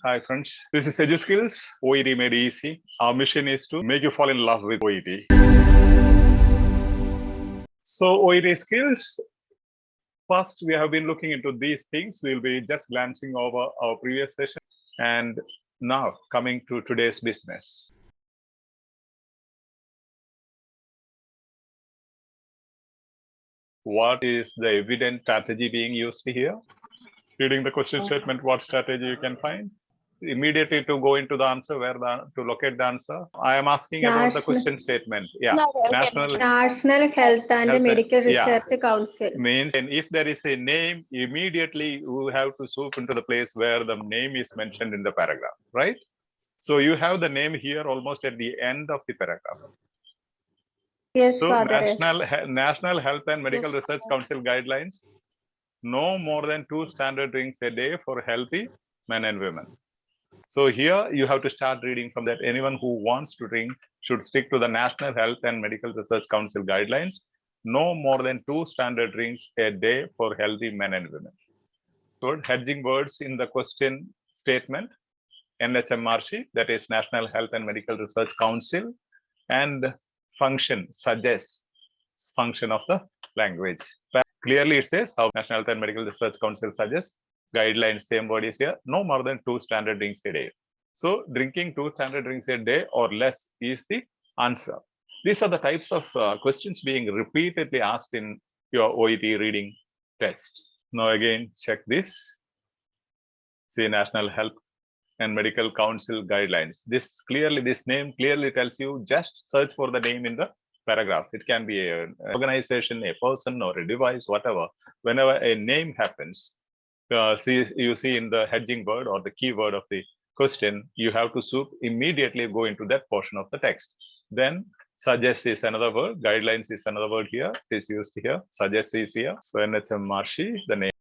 Hi friends, this is Edu Skills, OET made easy. Our mission is to make you fall in love with OET. So OET skills, first we have been looking into these things. We'll be just glancing over our previous session and now coming to today's business. What is the evident strategy being used here? Reading the question statement, what strategy you can find? Immediately to go into the answer, to locate the answer. I am asking about the question statement. Yeah, National Health and Medical Research Council. Means, and if there is a name, immediately you have to swoop into the place where the name is mentioned in the paragraph, right? So you have the name here almost at the end of the paragraph. Yes, so Father. National Health and Medical Research Council guidelines: no more than 2 standard drinks a day for healthy men and women. So here you have to start reading from that. Anyone who wants to drink should stick to the National Health and Medical Research Council guidelines. No more than 2 standard drinks a day for healthy men and women. Good hedging words in the question statement. NHMRC, that is National Health and Medical Research Council, and function suggests function of the language. Clearly it says how National Health and Medical Research Council suggests guidelines, same word is here, no more than 2 standard drinks a day. So drinking 2 standard drinks a day or less is the answer. These are the types of questions being repeatedly asked in your OET reading test. Now again, check this. See, National Health and Medical Council guidelines. This name clearly tells you, just search for the name in the paragraph. It can be an organization, a person, or a device, whatever. Whenever a name happens, you see in the hedging word or the keyword of the question, you have to immediately go into that portion of the text. Then suggest is another word, guidelines is another word here, it is used here, suggest is here. So NHMRC, the name.